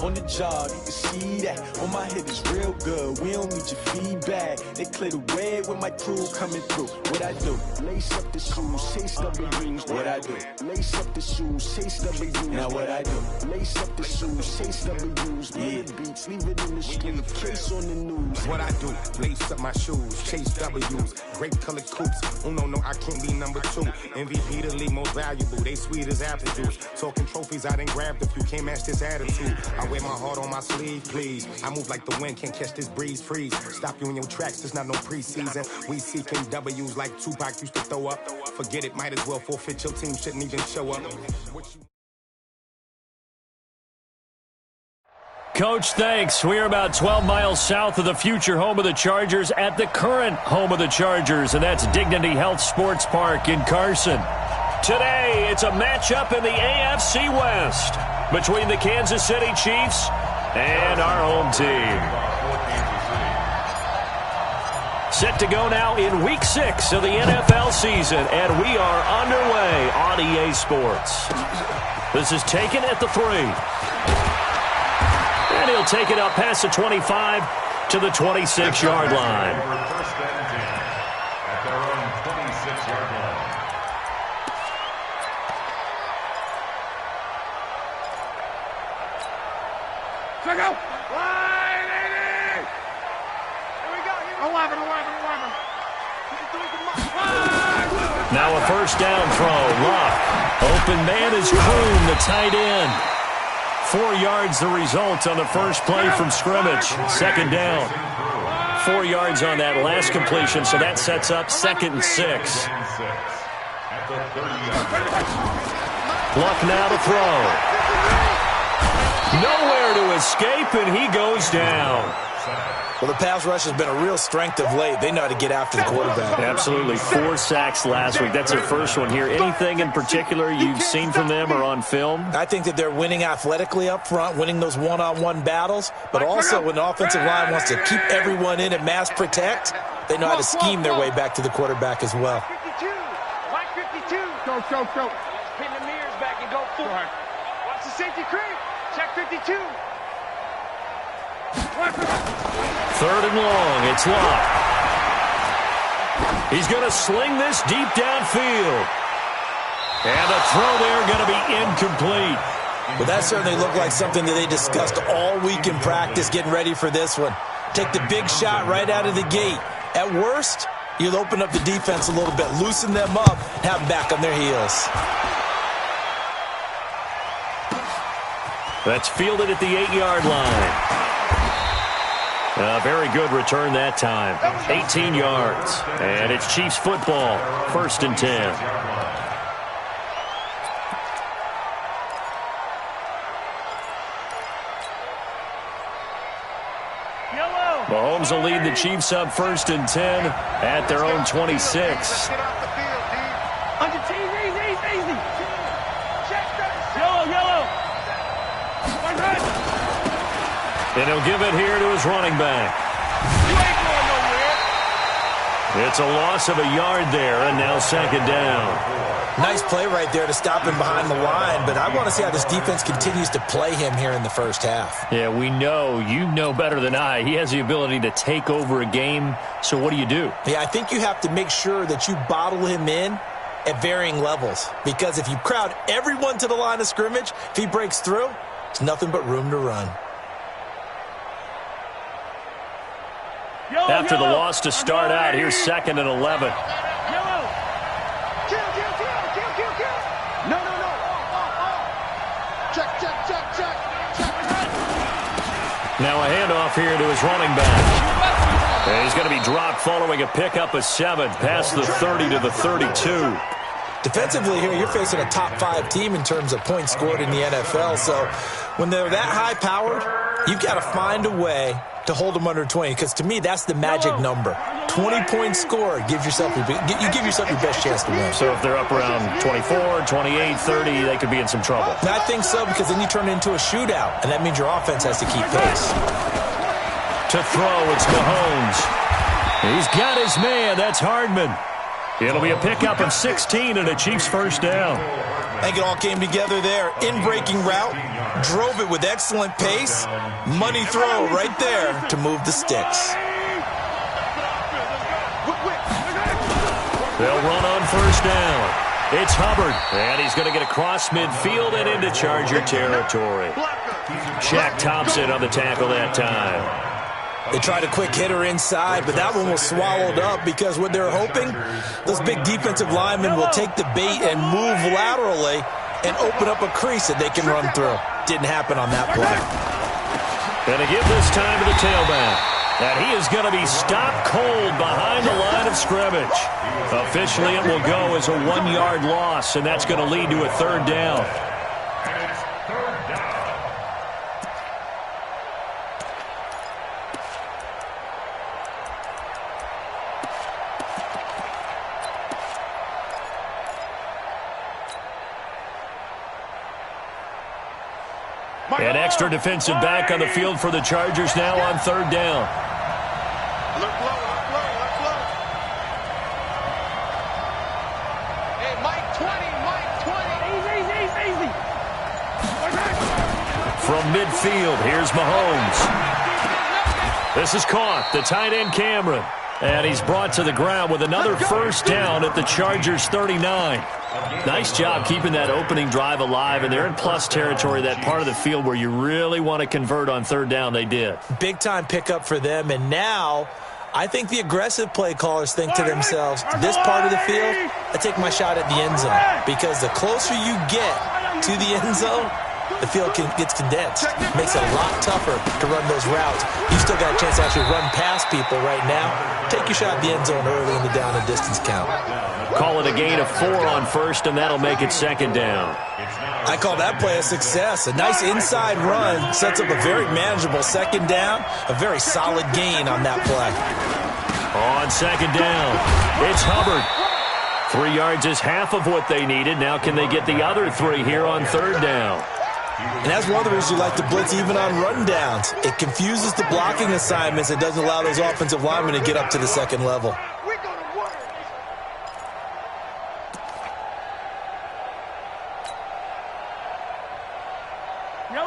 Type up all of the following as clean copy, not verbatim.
on the job, you can see that. On my head is real good, we don't need your feedback. They clear the way with my crew coming through. What I do? Lace up the shoes, chase W's. What I do? Lace up the shoes, chase W's. Now what I do? Lace up the shoes, chase W's. Yeah. Beats, leave it in the street, case on the news. What I do? Lace up my shoes, chase W's. Grape colored coops. Oh no, I can't be number 2. MVP the league most valuable. They sweet as apple juice. Talking trophies, I done grabbed a few. Can't match this attitude. I wear my heart on my sleeve, please. I move like the wind, can't catch this breeze, freeze. Stop you in your tracks, there's not no preseason. We seeking W's like Tupac used to throw up. Forget it, might as well forfeit. Your team shouldn't even show up. Coach, thanks. We are about 12 miles south of the future home of the Chargers at the current home of the Chargers, and that's Dignity Health Sports Park in Carson. Today, it's a matchup in the AFC West between the Kansas City Chiefs and our home team. Set to go now in Week 6 of the NFL season, and we are underway on EA Sports. This is taken at the 3. And he'll take it up past the 25 to the 26-yard line. First and 10 at their own 26-yard line. Check out! Line 80! Here we go. 11. Now a first down throw. Luck. Open man is Kroon, the tight end. 4 yards the result on the first play from scrimmage. Second down. 4 yards on that last completion, so that sets up 2nd and 6. Luck now to throw. Nowhere to escape, and he goes down. Well, the pass rush has been a real strength of late. They know how to get after the quarterback. Absolutely. 4 sacks last week. That's their first one here. Anything in particular you've seen from them or on film? I think that they're winning athletically up front, winning those one-on-one battles, but also when the offensive line wants to keep everyone in and mass protect, they know how to scheme their way back to the quarterback as well. 52. Mike 52. Go. Pin the mirrors back and go forward. Watch the safety creep. Check 52. 3rd and long. It's Luck. He's going to sling this deep downfield. And the throw there going to be incomplete. Well, that certainly looked like something that they discussed all week in practice getting ready for this one. Take the big shot right out of the gate. At worst, you'll open up the defense a little bit, loosen them up, have them back on their heels. That's fielded at the 8-yard line. A very good return that time. 18 yards. And it's Chiefs football. 1st and 10. Mahomes will lead the Chiefs up 1st and 10 at their own 26. Easy. And he'll give it here to his running back. You ain't going nowhere. It's a loss of a yard there, and now 2nd down. Nice play right there to stop him behind the line, but I want to see how this defense continues to play him here in the first half. Yeah, we know. You know better than I. He has the ability to take over a game, so what do you do? Yeah, I think you have to make sure that you bottle him in at varying levels, because if you crowd everyone to the line of scrimmage, if he breaks through, it's nothing but room to run. After the loss to start out, here's 2nd and 11. Kill. No. Check. Now a handoff here to his running back. And he's going to be dropped following a pickup of 7 past the 30 to the 32. Defensively here, you're facing a top 5 team in terms of points scored in the NFL. So when they're that high-powered, you've got to find a way to hold them under 20, because to me, that's the magic number. 20 points scored, you give yourself your best chance to win. So if they're up around 24, 28, 30, they could be in some trouble. And I think so, because then you turn it into a shootout, and that means your offense has to keep pace. To throw, it's Mahomes. He's got his man. That's Hardman. It'll be a pickup of 16 and a Chiefs first down. I think it all came together there. In-breaking route, drove it with excellent pace. Money throw right there to move the sticks. They'll run on first down. It's Hubbard, and he's going to get across midfield and into Charger territory. Shaq Thompson on the tackle that time. They tried a quick hitter inside, but that one was swallowed up because what they're hoping, those big defensive linemen will take the bait and move laterally and open up a crease that they can run through. Didn't happen on that play. And to give this time to the tailback. And he is going to be stopped cold behind the line of scrimmage. Officially, it will go as a 1-yard loss, and that's going to lead to a third down. An extra defensive back on the field for the Chargers now on third down. Look low, look low, look low. Hey, Mike 20, Mike 20. Easy. From midfield, here's Mahomes. This is caught, the tight end Cameron. And he's brought to the ground with another first down at the Chargers 39. Nice job keeping that opening drive alive, and they're in plus territory, that part of the field where you really want to convert on third down. They did. Big-time pickup for them, and now I think the aggressive play callers think to themselves, this part of the field, I take my shot at the end zone, because the closer you get to the end zone, the field gets condensed. Makes it a lot tougher to run those routes. You still got a chance to actually run past people right now. Take your shot at the end zone early in the down and distance count. Call it a gain of 4 on first, and that'll make it second down. I call that play a success. A nice inside run sets up a very manageable second down. A very solid gain on that play. On second down, it's Hubbard. 3 yards is half of what they needed. Now can they get the other 3 here on third down? And that's one of the reasons you like to blitz even on run downs. It confuses the blocking assignments. It doesn't allow those offensive linemen to get up to the second level.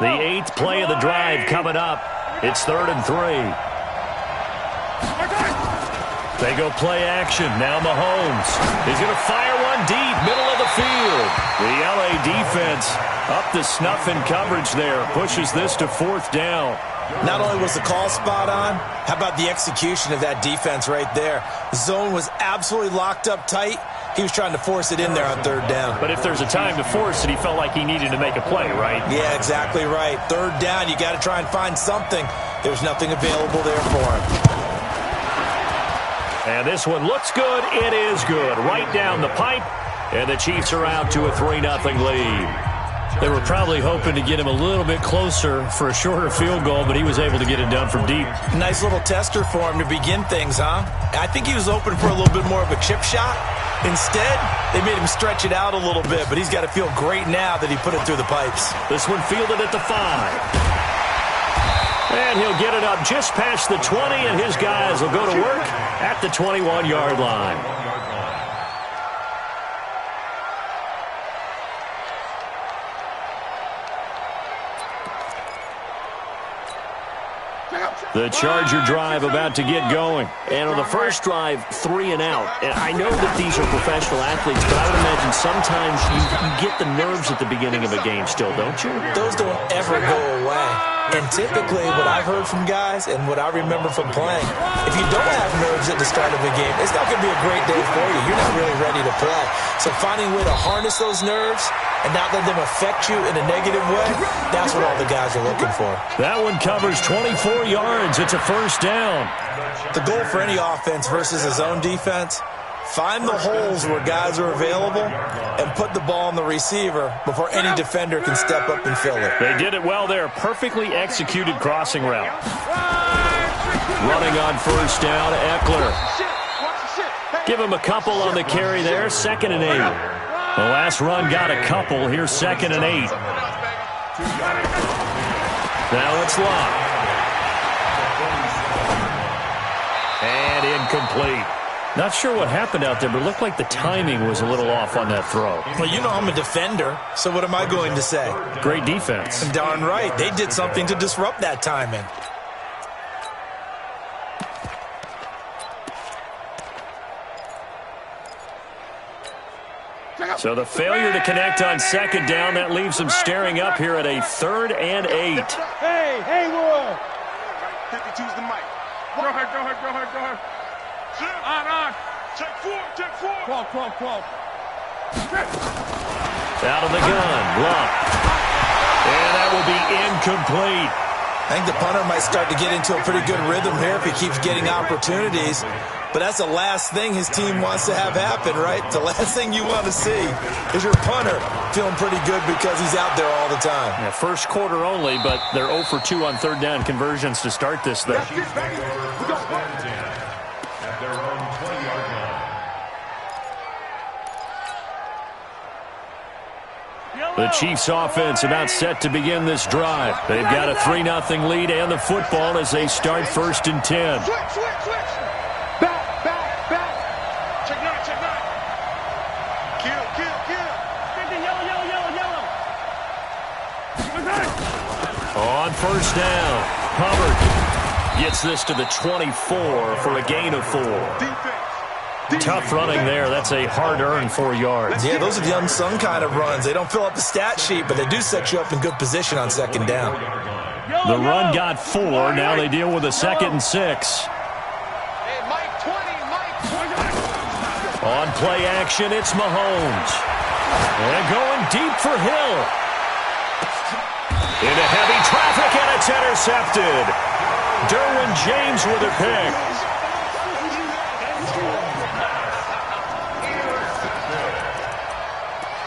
The 8th play of the drive coming up. It's 3rd and 3. They go play action. Now Mahomes. He's going to fire one deep, middle of the field. The LA defense up to snuff in coverage there. Pushes this to 4th down. Not only was the call spot on, how about the execution of that defense right there? The zone was absolutely locked up tight. He was trying to force it in there on 3rd down. But if there's a time to force it, he felt like he needed to make a play, right? Yeah, exactly right. 3rd down, you got to try and find something. There was nothing available there for him. And this one looks good. It is good. Right down the pipe. And the Chiefs are out to a 3-0 lead. They were probably hoping to get him a little bit closer for a shorter field goal, but he was able to get it done from deep. Nice little tester for him to begin things, huh? I think he was open for a little bit more of a chip shot. Instead, they made him stretch it out a little bit, but he's got to feel great now that he put it through the pipes. This one fielded at the 5. And he'll get it up just past the 20, and his guys will go to work at the 21-yard line. The Charger drive about to get going. And on the first drive, 3 and out. And I know that these are professional athletes, but I would imagine sometimes you get the nerves at the beginning of a game still, don't you? Those don't ever go away. And typically what I've heard from guys and what I remember from playing, if you don't have nerves at the start of a game, it's not going to be a great day for you. You're not really ready to play. So finding a way to harness those nerves and not let them affect you in a negative way, that's what all the guys are looking for. That one covers 24 yards. It's a first down. The goal for any offense versus a zone defense, find the holes where guys are available and put the ball on the receiver before any defender can step up and fill it. They did it well there. Perfectly executed crossing route. Running on first down, Eckler. Give him a couple on the carry there. 2nd and 8. The last run got a couple. Here's 2nd and 8. Now it's Locke. And incomplete. Not sure what happened out there, but it looked like the timing was a little off on that throw. Well, you know I'm a defender, so what am I going to say? Great defense. Darn right. They did something to disrupt that timing. So the failure to connect on second down, that leaves them staring up here at a 3rd and 8. Hey, Wood. 52's the mic. Go ahead. On. Check four. Call. Out of the gun, Luck. And that will be incomplete. I think the punter might start to get into a pretty good rhythm here if he keeps getting opportunities. But that's the last thing his team wants to have happen, right? The last thing you want to see is your punter feeling pretty good because he's out there all the time. Yeah, first quarter only, but they're 0 for 2 on 3rd down conversions to start this thing. At their own 20-yard line. The Chiefs offense about set to begin this drive. They've got a 3-0 lead and the football as they start 1st and 10. Switch. Back. Check nine. Kill. Yellow. On 1st down, Hubbard gets this to the 24 for a gain of 4. Defense. Tough running there. That's a hard-earned 4 yards. Yeah, those are the unsung kind of runs. They don't fill up the stat sheet, but they do set you up in good position on 2nd down. The run got 4. Now they deal with a 2nd and 6. On play action, it's Mahomes. And going deep for Hill. Into heavy traffic, and it's intercepted. Derwin James with a pick.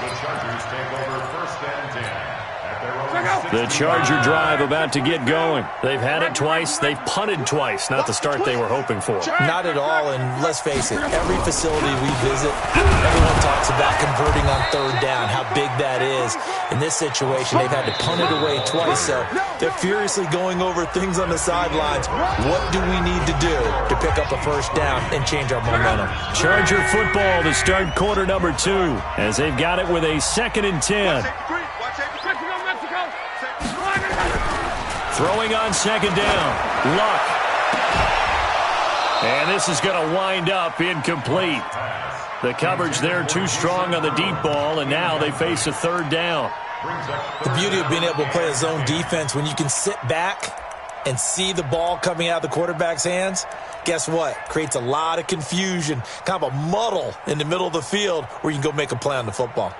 The Chargers take over 1st and 10 at their own 6. The Charger drive about to get going. They've had it twice. They've punted twice. Not the start they were hoping for. Not at all, and let's face it, every facility we visit, everyone talks about converting on 3rd down, how big that is. In this situation, they've had to punt it away twice, so they're furiously going over things on the sidelines. What do we need to do to pick up a 1st down and change our momentum? Charger football to start quarter number 2 as they've got it with a 2nd and 10. Throwing on 2nd down, Luck. And this is going to wind up incomplete. The coverage there too strong on the deep ball, and now they face a 3rd down. The beauty of being able to play a zone defense, when you can sit back and see the ball coming out of the quarterback's hands, guess what? Creates a lot of confusion, kind of a muddle in the middle of the field where you can go make a play on the football.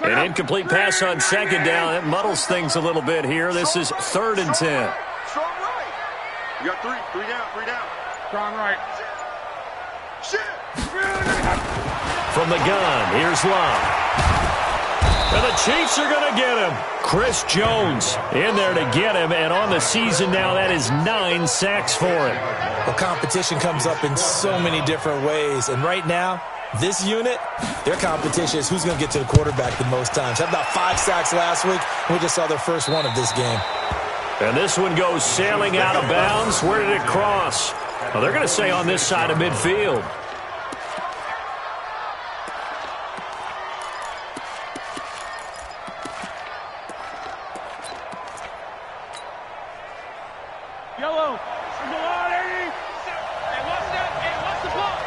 An incomplete pass on 2nd down. It muddles things a little bit here. This is 3rd and 10. Strong right. You got three down. Strong right. Shit. From the gun, here's Luck. And the Chiefs are going to get him. Chris Jones in there to get him, and on the season now, that is 9 sacks for him. Well, competition comes up in so many different ways, and right now, this unit, their competition is who's going to get to the quarterback the most times. Had about 5 sacks last week. We just saw their first one of this game. And this one goes sailing out of bounds. Where did it cross? Well, they're going to say on this side of midfield. Yellow. Single on, 80. Hey, what's that? Hey, what's the ball?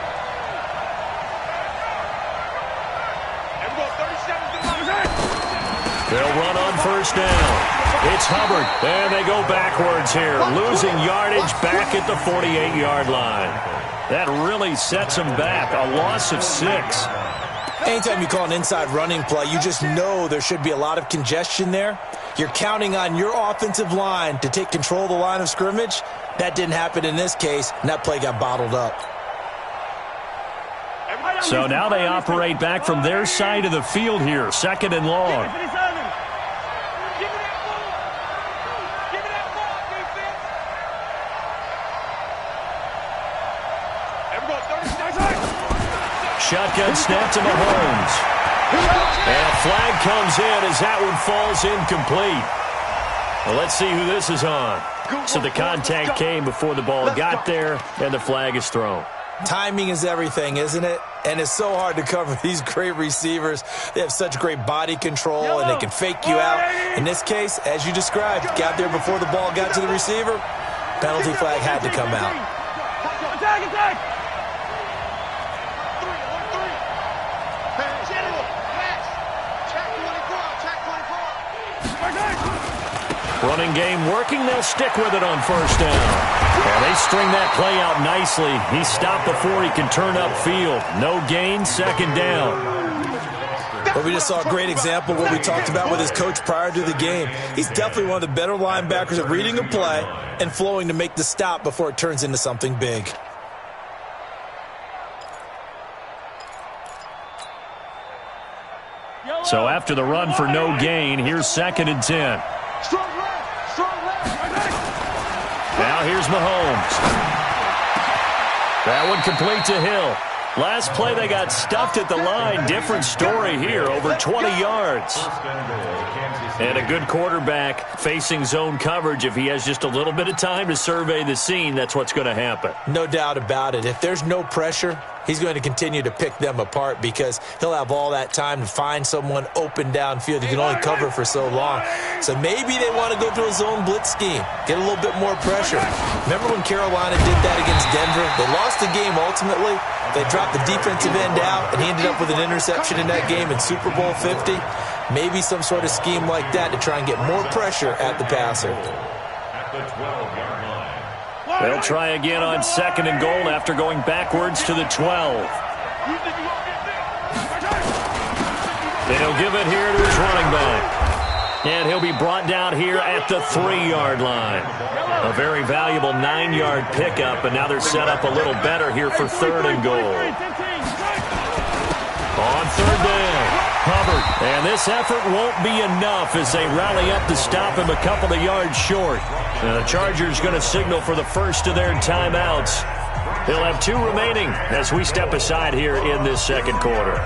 They'll run on 1st down. It's Hubbard, and they go backwards here, losing yardage back at the 48-yard line. That really sets them back, a loss of 6. Anytime you call an inside running play, you just know there should be a lot of congestion there. You're counting on your offensive line to take control of the line of scrimmage. That didn't happen in this case, and that play got bottled up. So now they operate back from their side of the field here, 2nd and long. Shotgun snap to Mahomes. And a flag comes in as that one falls incomplete. Well, let's see who this is on. So the contact came before the ball got there, and the flag is thrown. Timing is everything, isn't it? And it's so hard to cover these great receivers. They have such great body control, and they can fake you out. In this case, as you described, got there before the ball got to the receiver. Penalty flag had to come out. Attack! Running game working. They'll stick with it on first down. And they string that play out nicely. He stopped before he can turn upfield. No gain, second down. But we just saw a great example of what we talked about with his coach prior to the game. He's definitely one of the better linebackers at reading a play and flowing to make the stop before it turns into something big. So after the run for no gain, here's 2nd and 10. Now here's Mahomes. That one complete to Hill. Last play they got stuffed at the line. Different story here, over 20 yards. And a good quarterback facing zone coverage. If he has just a little bit of time to survey the scene, that's what's going to happen. No doubt about it. If there's no pressure, he's going to continue to pick them apart because he'll have all that time to find someone open downfield. He can only cover for so long. So maybe they want to go to a zone blitz scheme, get a little bit more pressure. Remember when Carolina did that against Denver? They lost the game ultimately. They dropped the defensive end out, and he ended up with an interception in that game in Super Bowl 50. Maybe some sort of scheme like that to try and get more pressure at the passer. They'll try again on 2nd and goal after going backwards to the 12. And he'll give it here to his running back. And he'll be brought down here at the 3-yard line. A very valuable 9-yard pickup, and now they're set up a little better here for 3rd and goal. On 3rd down, Hubbard. And this effort won't be enough as they rally up to stop him a couple of yards short. The Chargers going to signal for the first of their timeouts. They'll have 2 remaining as we step aside here in this 2nd quarter.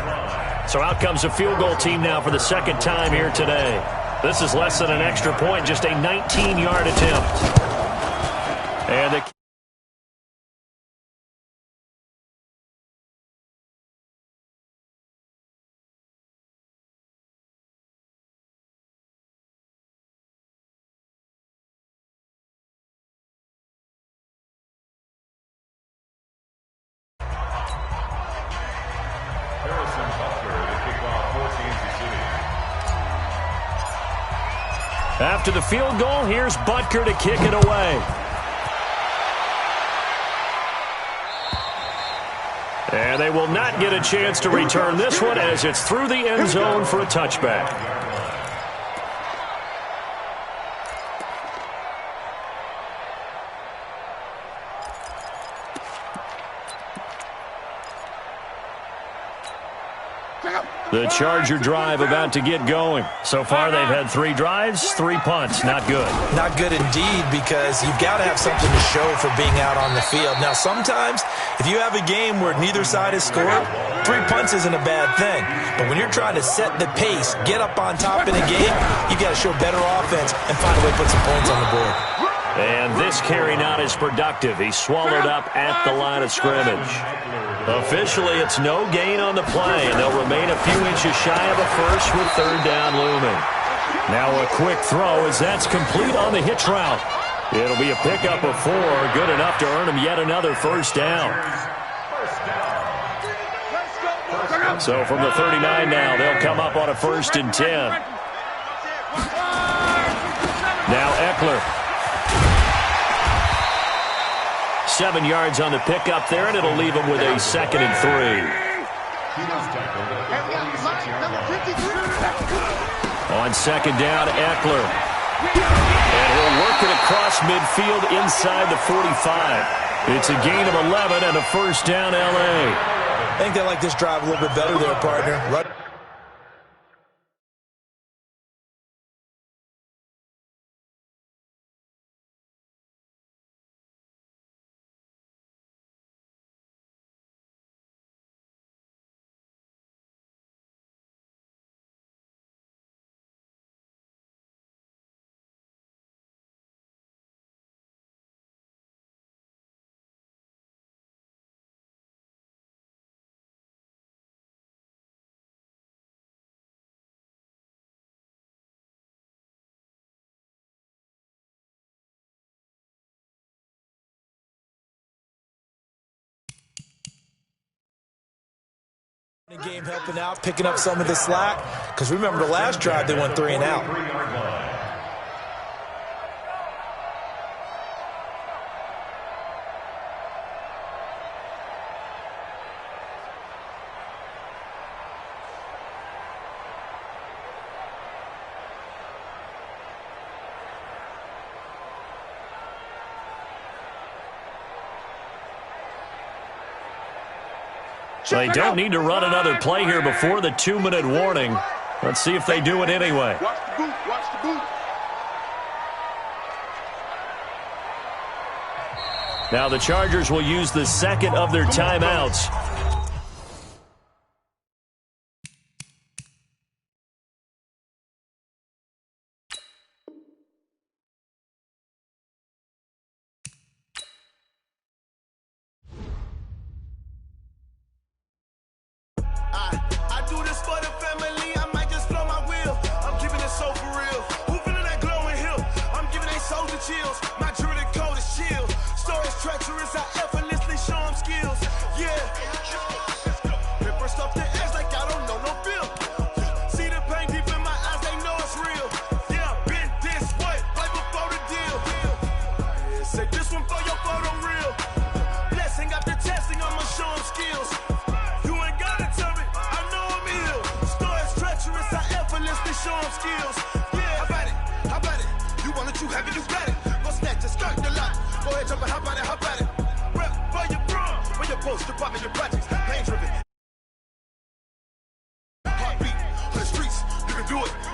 So out comes a field goal team now for the 2nd time here today. This is less than an extra point, just a 19-yard attempt. And the after the field goal, here's Butker to kick it away. And they will not get a chance to return this one as it's through the end zone for a touchback. The Charger drive about to get going. So far, they've had 3 drives, 3 punts. Not good. Not good indeed, because you've got to have something to show for being out on the field. Now, sometimes, if you have a game where neither side has scored, 3 punts isn't a bad thing. But when you're trying to set the pace, get up on top in a game, you've got to show better offense and find a way to put some points on the board. And this carry not as productive. He's swallowed up at the line of scrimmage. Officially, it's no gain on the play, and they'll remain a few inches shy of a first with 3rd down looming. Now a quick throw as that's complete on the hitch route. It'll be a pickup of 4, good enough to earn him yet another first down. So from the 39 now, they'll come up on a 1st and 10. Now Eckler. 7 yards on the pickup there, and it'll leave him with a 2nd and 3. On 2nd down, Eckler. And he'll work it across midfield inside the 45. It's a gain of 11 and a first down, L.A. I think they like this drive a little bit better there, partner. Game helping out, picking up some of the slack. Because remember the last drive, they went 3 and out. They don't need to run another play here before the 2-minute warning. Let's see if they do it anyway. Watch the boot. Watch the boot. Now the Chargers will use the second of their timeouts. I do this for the family, I might just blow my wheel. I'm keeping it so for real. Who feeling that glowing hill? I'm giving they soldier chills. My jewelry code is chill. Stories treacherous, I effortlessly show them skills. Yeah. Ripper stuff the edge like I don't know no feel. See the pain deep in my eyes, they know it's real. Yeah, been this way, right before the deal. Yeah, say this one for your photo real. Blessing after testing, I'ma show them skills. Show them skills. Yeah, how about it? You want it, you have it, you got it. Go snatch it, start the lot. Go ahead, jump it, how about it? Rep for your bro, for your post, your pop, and your projects. Pain driven. Heartbeat, for the streets, you can do it.